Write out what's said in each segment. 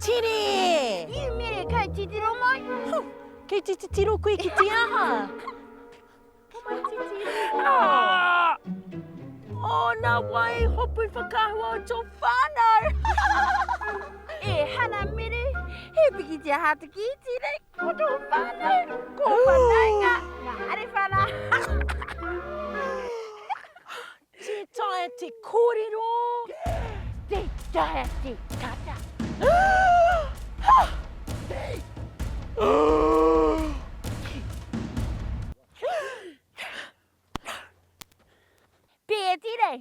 Tere! I mere kai titiro mai. Kei te tiro koe ki te aha. Oh, nā wai hopu whakahua o tō whānau. E hana mere, he piki te hata ki tire. Ko tō whānau. Ko whanaunga. Ngā are whana. Te taea te kōrero. Te taea te kata. Pēa tire.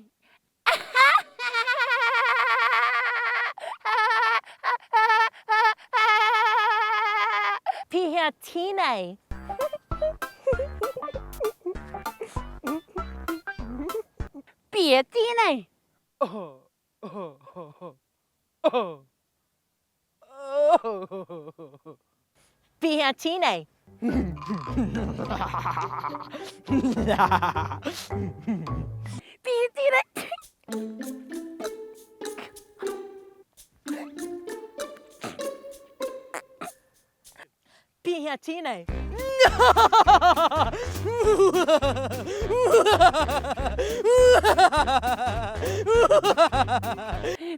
Pēhea tēnei. Pēa tēnei. Pēhea tēnei. Pēa tire. Pēhea tēnei.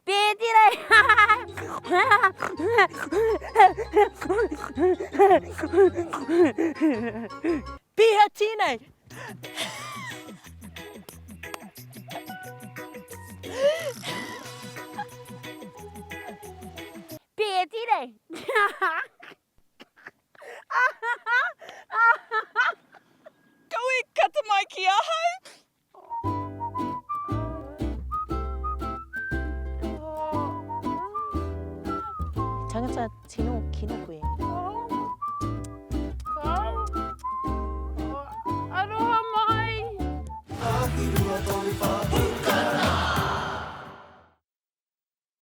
Pēa tire. Pēhea tēnei. Pēa tire. Koe kata mai ki ahau. Tangata tino kino koe. Aroha mai. Ahi rua tolu whā